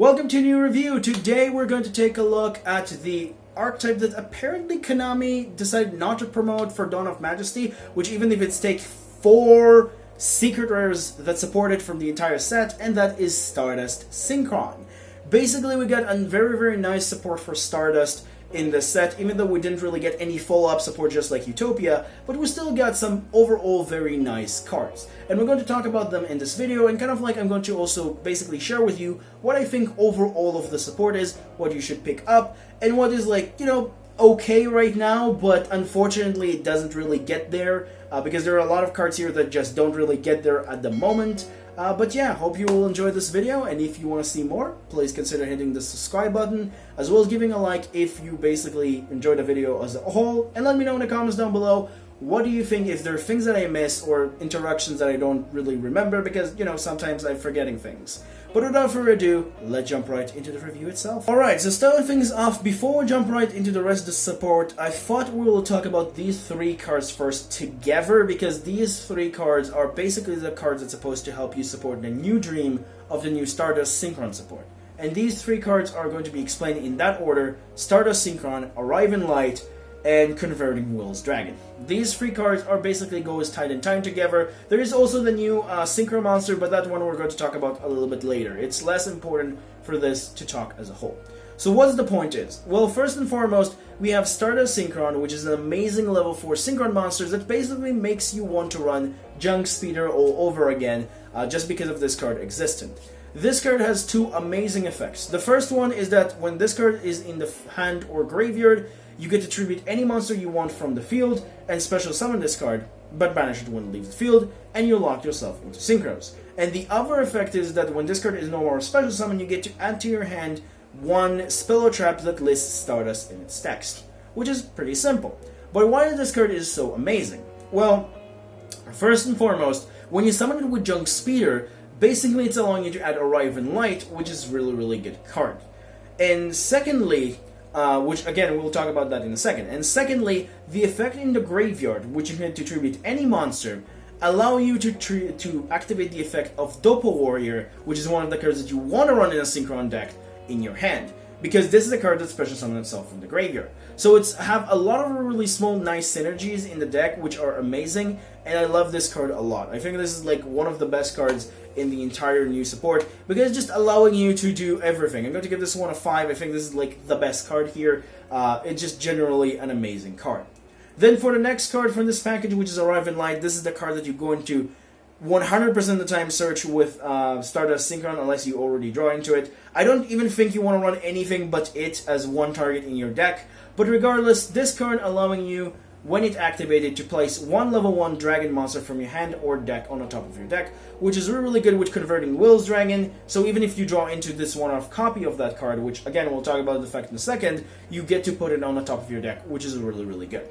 Welcome to a new review. Today we're going to take a look at the archetype that apparently Konami decided not to promote for Dawn of Majesty, which even if it's take 4 secret rares that support it from the entire set, and that is Stardust Synchron. Basically we got a very nice support for Stardust in the set, even though we didn't really get any follow-up support just like Utopia, but we still got some overall very nice cards. And we're going to talk about them in this video, and I'm going to also basically share with you what I think overall of the support is, what you should pick up, and what is okay right now, but unfortunately it doesn't really get there, because there are a lot of cards here that just don't really get there at the moment. But yeah, hope you will enjoy this video, and if you want to see more, please consider hitting the subscribe button, as well as giving a like if you basically enjoyed the video as a whole, and let me know in the comments down below, what do you think, if there are things that I missed or interactions that I don't really remember, because, sometimes I'm forgetting things. But without further ado, let's jump right into the review itself. Alright, so starting things off, before we jump right into the rest of the support, I thought we will talk about these 3 cards first together, because these 3 cards are basically the cards that's supposed to help you support the new dream of the new Stardust Synchron support. And these 3 cards are going to be explained in that order: Stardust Synchron, Arrive in Light, and Converting Will's Dragon. These 3 cards are basically goes tied in time together. There is also the new Synchro monster, but that one we're going to talk about a little bit later. It's less important for this to talk as a whole. So what's the point is? Well, first and foremost, we have Stardust Synchron, which is an amazing level 4 Synchron monster that basically makes you want to run Junk Speeder all over again, just because of this card existent. This card has 2 amazing effects. The first one is that when this card is in the hand or graveyard, you get to tribute any monster you want from the field and special summon this card, but banish it when it leaves the field, and you lock yourself into Synchros. And the other effect is that when this card is no more a special summon, you get to add to your hand 1 spell or trap that lists Stardust in its text, which is pretty simple. But why is this card is so amazing? Well, first and foremost, when you summon it with Junk Speeder, basically it's allowing you to add Arrive in Light, which is really good card. And secondly, which again, we'll talk about that in a second. And secondly, the effect in the graveyard, which you can to tribute any monster, allow you to activate the effect of Doppel Warrior, which is one of the cards that you want to run in a Synchron deck, in your hand. Because this is a card that special summons itself from the graveyard. So it's have a lot of really small, nice synergies in the deck, which are amazing, and I love this card a lot. I think this is one of the best cards in the entire new support, because it's just allowing you to do everything. I'm going to give this one a 5. I think this is the best card here. It's just generally an amazing card. Then for the next card from this package, which is Arrive in Light, this is the card that you're going to 100% of the time search with Stardust Synchron, unless you already draw into it. I don't even think you want to run anything but it as one target in your deck, but regardless, this card allowing you, when it activated, to place 1 level 1 dragon monster from your hand or deck on the top of your deck, which is really good with Converting Will's Dragon. So even if you draw into this one-off copy of that card, which again we'll talk about the effect in a second, you get to put it on the top of your deck, which is really good.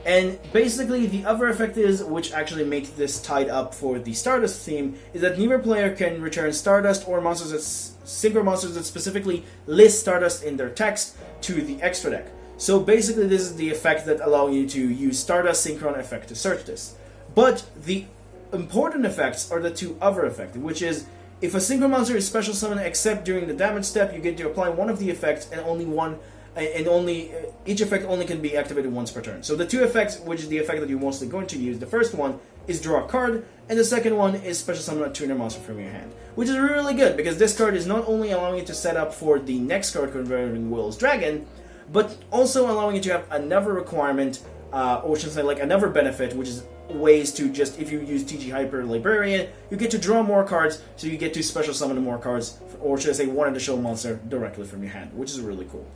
And basically the other effect is, which actually makes this tied up for the Stardust theme, is that neither player can return Stardust or monsters that Synchro monsters that specifically list Stardust in their text to the extra deck. So basically this is the effect that allows you to use Stardust Synchron effect to search this. But the important effects are the 2 other effects, which is if a Synchro monster is special summoned except during the damage step, you get to apply one of the effects, and each effect only can be activated once per turn. So the 2 effects, which is the effect that you're mostly going to use, the first one is draw a card, and the second one is special summon a tuner monster from your hand, which is really good, because this card is not only allowing you to set up for the next card, Converting Will's Dragon, but also allowing you to have another requirement, or should I say another benefit, which is ways to just, if you use TG Hyper Librarian, you get to draw more cards, so you get to special summon more cards, or should I say one additional monster directly from your hand, which is really cool.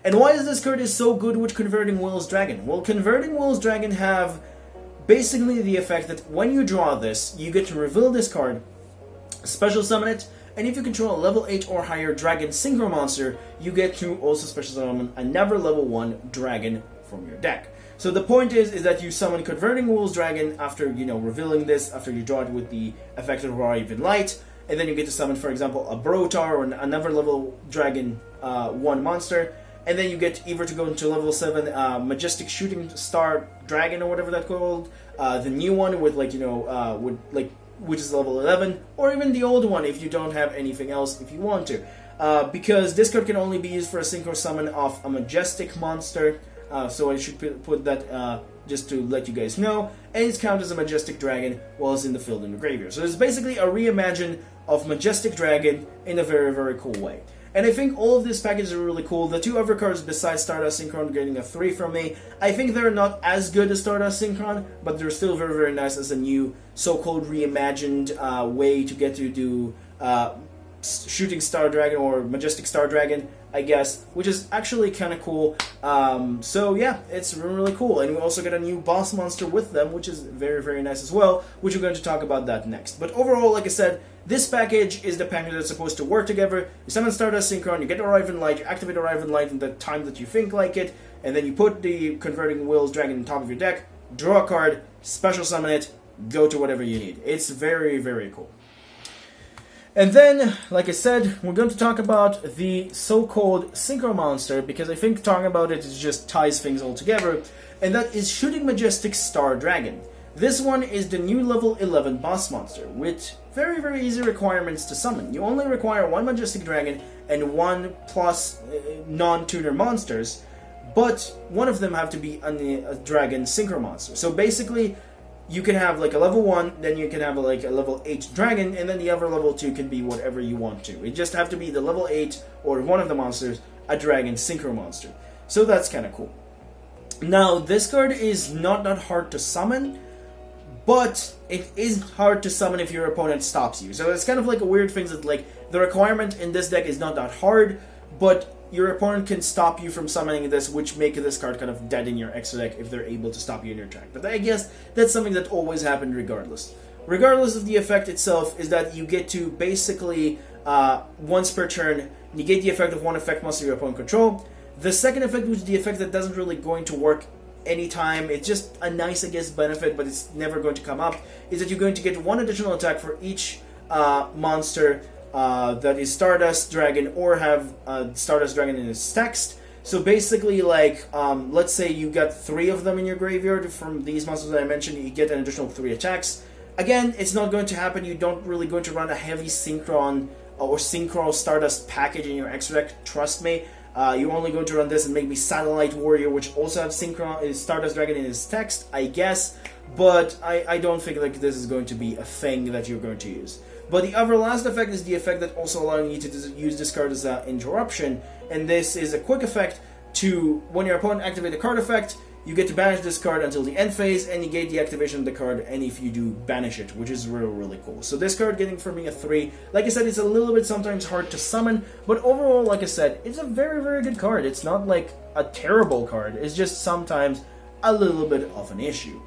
And why is this card is so good with Converting Will's Dragon? Well, Converting Will's Dragon have basically the effect that when you draw this, you get to reveal this card, special summon it, and if you control a level 8 or higher Dragon Synchro monster, you get to also special summon another level 1 Dragon from your deck. So the point is that you summon Converting Will's Dragon after, revealing this, after you draw it with the effect of Arrive in Light, and then you get to summon, for example, a Brotar or another level Dragon 1 monster, and then you get either to go into level 7 Majestic Shooting Star Dragon or whatever that's called, the new one with which is level 11, or even the old one if you don't have anything else if you want to. because this card can only be used for a Synchro summon of a Majestic monster. So I should put that just to let you guys know. And it's counted as a Majestic Dragon while it's in the field in the graveyard. So it's basically a reimagine of Majestic Dragon in a very, very cool way. And I think all of these packages are really cool. The two other cards besides Stardust Synchron getting a 3 from me, I think they're not as good as Stardust Synchron, but they're still very, very nice as a new so-called reimagined way to get to do Shooting Star Dragon or Majestic Star Dragon, I guess, which is actually kind of cool. So yeah, it's really, really cool. And we also get a new boss monster with them, which is very, very nice as well, which we're going to talk about that next. But overall, like I said, this package is the package that's supposed to work together. You summon Stardust Synchron, you get Arrive in Light, you activate Arrive in Light in the time that you think like it, and then you put the Converting Wills Dragon on top of your deck, draw a card, special summon it, go to whatever you need. It's very, very cool. And then, like I said, we're going to talk about the so-called Synchro monster, because I think talking about it just ties things all together, and that is Shooting Majestic Star Dragon. This one is the new level 11 boss monster, with very, very easy requirements to summon. You only require one Majestic Dragon and 1+ non-tuner monsters, but one of them have to be a Dragon Synchro monster. So basically, you can have like a level 1, then you can have like a level 8 dragon, and then the other level 2 can be whatever you want to. It just have to be the level 8 or one of the monsters, a dragon synchro monster. So that's kind of cool. Now, this card is not that hard to summon, but it is hard to summon if your opponent stops you. So it's kind of like a weird thing that like the requirement in this deck is not that hard, but your opponent can stop you from summoning this, which make this card kind of dead in your extra deck if they're able to stop you in your track. But I guess that's something that always happened regardless. Regardless of the effect itself, is that you get to basically, once per turn, negate the effect of one effect monster your opponent control. The second effect, which is the effect that doesn't really going to work anytime, it's just a nice, I guess, benefit, but it's never going to come up, is that you're going to get one additional attack for each monster that is Stardust Dragon or have Stardust Dragon in its text. So basically, like, let's say you got 3 of them in your graveyard from these monsters that I mentioned, you get an additional 3 attacks. Again, it's not going to happen. You don't really going to run a heavy Synchron or Synchro Stardust package in your extra deck, trust me. You're only going to run this and maybe Satellite Warrior, which also have Synchro Stardust Dragon in its text, I guess. But I don't think like this is going to be a thing that you're going to use. But the other last effect is the effect that also allowing you to use this card as an interruption. And this is a quick effect to, when your opponent activates a card effect, you get to banish this card until the end phase and negate the activation of the card, and if you do, banish it, which is really, really cool. So this card getting for me a 3. Like I said, it's a little bit sometimes hard to summon, but overall, like I said, it's a very, very good card. It's not like a terrible card. It's just sometimes a little bit of an issue.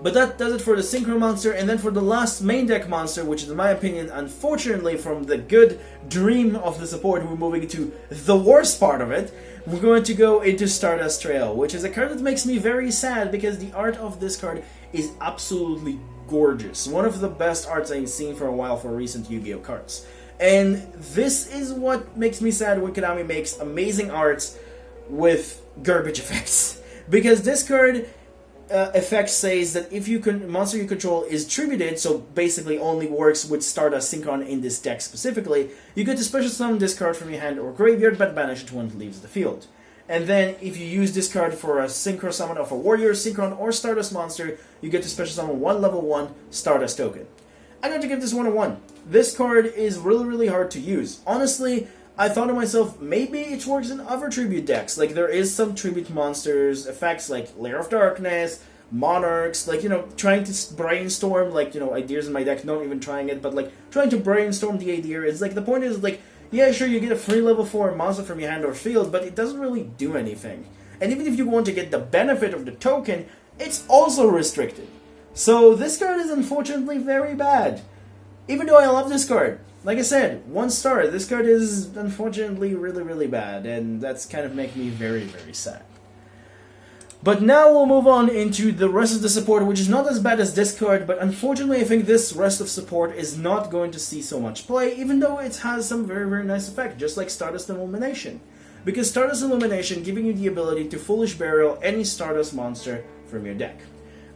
But that does it for the Synchro monster, and then for the last main deck monster, which is in my opinion, unfortunately, from the good dream of the support, we're moving to the worst part of it. We're going to go into Stardust Trail, which is a card that makes me very sad because the art of this card is absolutely gorgeous. One of the best arts I've seen for a while for recent Yu-Gi-Oh cards. And this is what makes me sad when Konami makes amazing arts with garbage effects. Because this card effect says that if monster you control is tributed, so basically only works with Stardust Synchron in this deck specifically, you get to special summon this card from your hand or graveyard, but banish it when it leaves the field. And then if you use this card for a Synchro summon of a Warrior, Synchron, or Stardust monster, you get to special summon one level 1 Stardust token. I'm going to give this one a 1. This card is really, really hard to use. Honestly, I thought to myself, maybe it works in other tribute decks. Like, there is some tribute monsters, effects like Lair of Darkness, Monarchs, like, trying to brainstorm, like, ideas in my deck, not even trying it, but, like, trying to brainstorm the idea. It's like, the point is, like, yeah, sure, you get a free level 4 monster from your hand or field, but it doesn't really do anything. And even if you want to get the benefit of the token, it's also restricted. So, this card is unfortunately very bad. Even though I love this card. Like I said, 1 star. This card is unfortunately really, really bad, and that's kind of making me very, very sad. But now we'll move on into the rest of the support, which is not as bad as this card, but unfortunately I think this rest of support is not going to see so much play, even though it has some very, very nice effect, just like Stardust Illumination. Because Stardust Illumination giving you the ability to Foolish Burial any Stardust monster from your deck.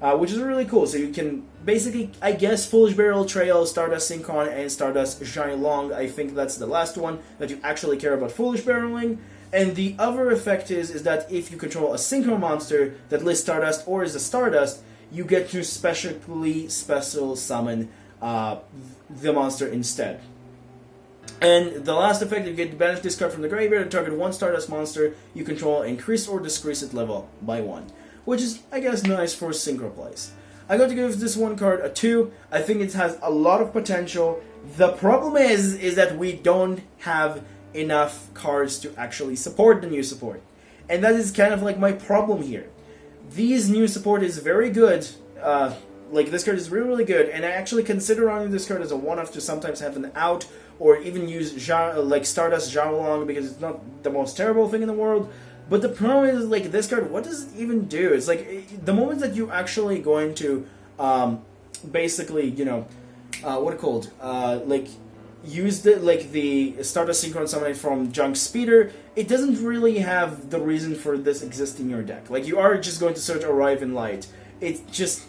which is really cool. So you can basically, I guess, Foolish Burial Trail, Stardust Synchron, and Stardust Long. I think that's the last one that you actually care about Foolish Barreling. And the other effect is that if you control a Synchro monster that lists Stardust or is a Stardust, you get to special summon the monster instead. And the last effect, you get to banish this card from the graveyard and target one Stardust monster you control, increase or decrease its level by 1. Which is, I guess, nice for Synchro plays. I'm going to give this one card a 2. I think it has a lot of potential. The problem is that we don't have enough cards to actually support the new support. And that is kind of like my problem here. These new support is very good. Like, this card is really, really good. And I actually consider running this card as a one-off to sometimes have an out, or even use like Stardust Long, because it's not the most terrible thing in the world. But the problem is, like, this card, what does it even do? It's like, the moment that you're actually going to, basically, you know, what it called, like, use the Stardust Synchron summon from Junk Speeder, it doesn't really have the reason for this exist in your deck. Like, you are just going to search Arrive in Light. It just,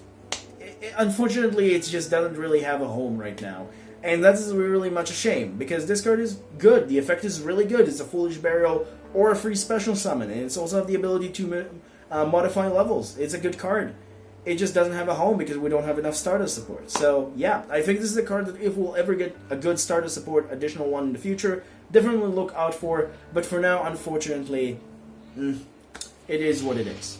unfortunately, it just doesn't really have a home right now. And that is really much a shame, because this card is good. The effect is really good. It's a Foolish Burial or a free special summon, and it's also have the ability to modify levels. It's a good card. It just doesn't have a home because we don't have enough Stardust support. So, yeah, I think this is a card that if we'll ever get a good Stardust support, additional one in the future, definitely look out for. But for now, unfortunately, it is what it is.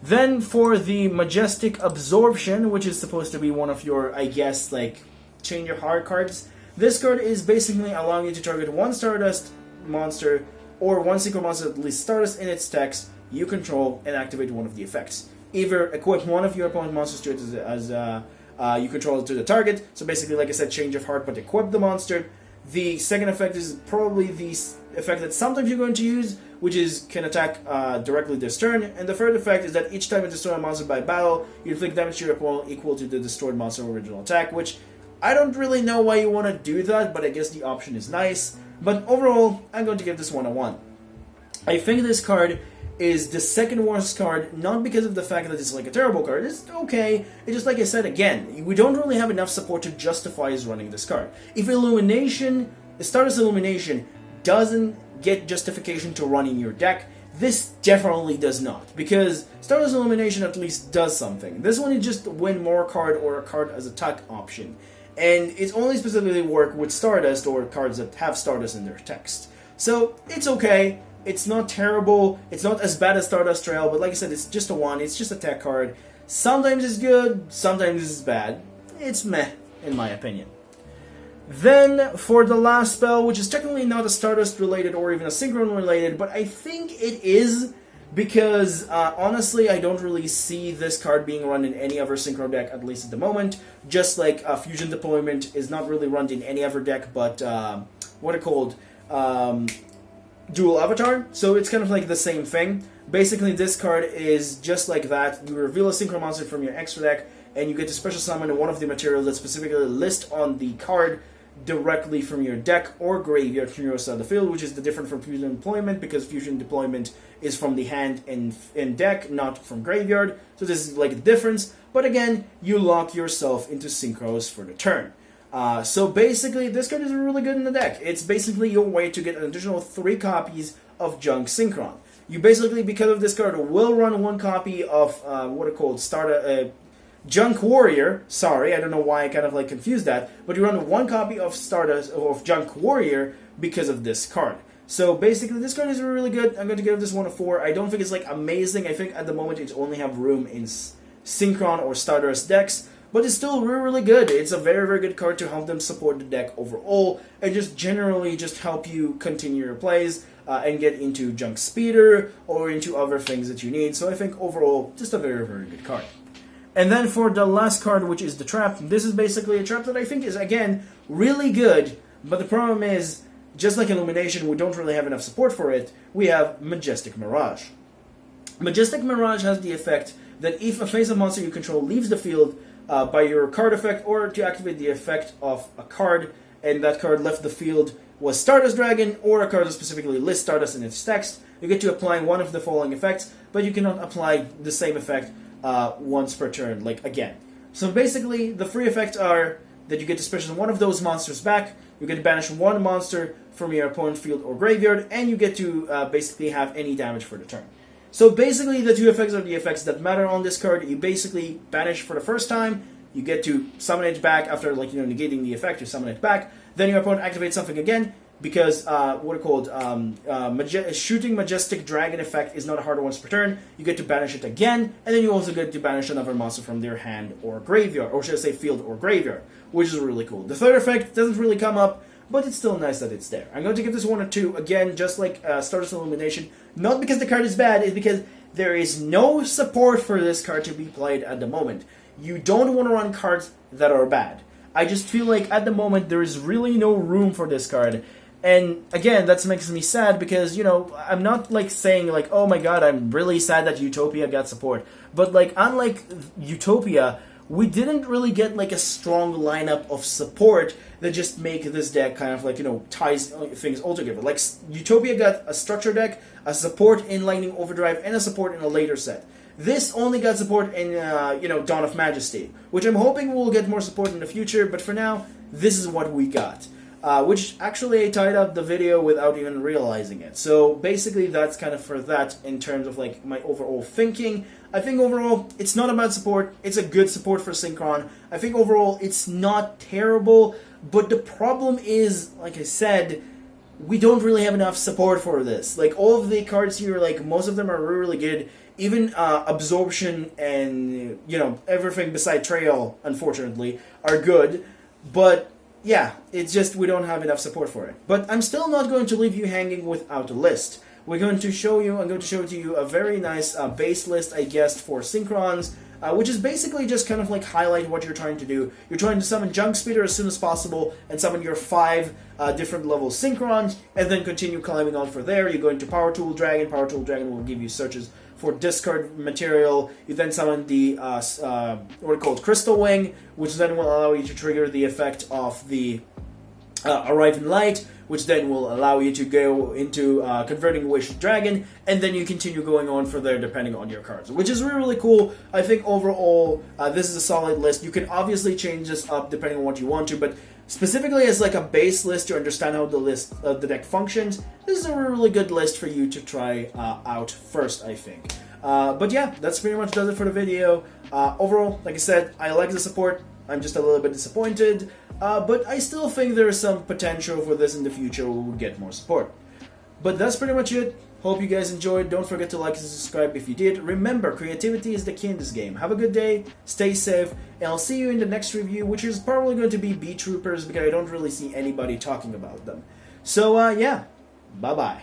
Then for the Majestic Absorption, which is supposed to be one of your, I guess, like, Change Your Heart cards. This card is basically allowing you to target one Stardust monster or one Synchro monster that lists Stardust in its text you control and activate one of the effects. Either equip one of your opponent's monsters to it as you control it to the target. So basically, like I said, Change of Heart, but equip the monster. The second effect is probably the effect that sometimes you're going to use, which is can attack directly this turn. And the third effect is that each time you destroy a monster by battle, you inflict damage to your opponent equal to the destroyed monster's original attack, which I don't really know why you want to do that, but I guess the option is nice. But overall, I'm going to give this one a 1. I think this card is the second worst card, not because of the fact that it's like a terrible card. It's okay. It's just like I said again, we don't really have enough support to justify us running this card. If Stardust Illumination doesn't get justification to run in your deck, this definitely does not, because Stardust Illumination at least does something. This one is just win more card or a card as attack option. And it's only specifically work with Stardust or cards that have Stardust in their text. So, it's okay. It's not terrible. It's not as bad as Stardust Trail, but like I said, it's just a 1. It's just a tech card. Sometimes it's good, sometimes it's bad. It's meh, in my opinion. Then, for the last spell, which is technically not a Stardust related or even a Synchron related, but I think it is, because honestly, I don't really see this card being run in any other Synchro deck, at least at the moment. Just like Fusion Deployment is not really run in any other deck, but what it called? Dual Avatar. So it's kind of like the same thing. Basically, this card is just like that. You reveal a Synchro monster from your extra deck, and you get to special summon one of the materials that specifically list on the card directly from your deck or graveyard from your side of the field, which is the different from Fusion Deployment, because Fusion Deployment is from the hand and deck, not from graveyard. So this is like the difference. But again, you lock yourself into Synchros for the turn. So basically, this card is really good in the deck. It's basically your way to get an additional 3 copies of Junk Synchron. You basically, because of this card, will run 1 copy of what it called Junk Warrior. Sorry, I don't know why I kind of like confused that, but you run 1 copy of Junk Warrior because of this card. So basically, this card is really good. I'm going to give this one a 4. I don't think it's like amazing. I think at the moment it only have room in Synchron or Stardust decks, but it's still really, really good. It's a very, very good card to help them support the deck overall, and just generally just help you continue your plays and get into Junk Speeder or into other things that you need. So I think overall, just a very, very good card. And then for the last card, which is the Trap, this is basically a trap that I think is, again, really good, but the problem is, just like Illumination, we don't really have enough support for it. We have Majestic Mirage. Majestic Mirage has the effect that if a face-up monster you control leaves the field by your card effect, or to activate the effect of a card, and that card left the field was Stardust Dragon, or a card that specifically lists Stardust in its text, you get to apply one of the following effects, but you cannot apply the same effect once per turn, like again. So basically, the free effects are that you get to special one of those monsters back, you get to banish one monster from your opponent's field or graveyard, and you get to basically have any damage for the turn. So basically, the two effects are the effects that matter on this card. You basically banish for the first time, you get to summon it back after, like, negating the effect, you summon it back. Then your opponent activates something again, because what are called shooting Majestic Dragon effect is not a harder once per turn. You get to banish it again, and then you also get to banish another monster from their hand or graveyard, or should I say field or graveyard, which is really cool. The third effect doesn't really come up, but it's still nice that it's there. I'm going to give this 1 or 2, again, just like Stardust Illumination, not because the card is bad, it's because there is no support for this card to be played at the moment. You don't want to run cards that are bad. I just feel like at the moment there is really no room for this card. And again, that makes me sad because, I'm not like saying like, oh my god, I'm really sad that Utopia got support. But like, unlike Utopia, we didn't really get like a strong lineup of support that just make this deck kind of like, ties things all together. Like Utopia got a structure deck, a support in Lightning Overdrive, and a support in a later set. This only got support in, Dawn of Majesty, which I'm hoping we'll get more support in the future, but for now, this is what we got. Which actually I tied up the video without even realizing it. So basically that's kind of for that in terms of like my overall thinking. I think overall it's not a bad support, it's a good support for Synchron. I think overall it's not terrible, but the problem is, like I said, we don't really have enough support for this. Like all of the cards here, like most of them are really good. Even absorption and everything beside trail, unfortunately, are good, but yeah, it's just we don't have enough support for it. But I'm still not going to leave you hanging without a list. I'm going to show to you a very nice base list, I guess, for Synchrons, which is basically just kind of like highlight what you're trying to do. You're trying to summon Junk Speeder as soon as possible and summon your 5 different level Synchrons, and then continue climbing on for there. You go into Power Tool Dragon. Power Tool Dragon will give you searches for discard material. You then summon the what are called Crystal Wing, which then will allow you to trigger the effect of the Arriving Light, which then will allow you to go into Converting Wish Dragon, and then you continue going on for there depending on your cards, which is really, really cool. I think overall this is a solid list. You can obviously change this up depending on what you want to, but specifically as like a base list to understand how the deck functions, this is a really good list for you to try out first, I think. But yeah, that's pretty much does it for the video. Overall, like I said, I like the support. I'm just a little bit disappointed, but I still think there is some potential for this in the future. We'll get more support. But that's pretty much it. Hope you guys enjoyed. Don't forget to like and subscribe if you did. Remember, creativity is the key in this game. Have a good day, stay safe, and I'll see you in the next review, which is probably going to be B Troopers because I don't really see anybody talking about them. So, yeah, bye-bye.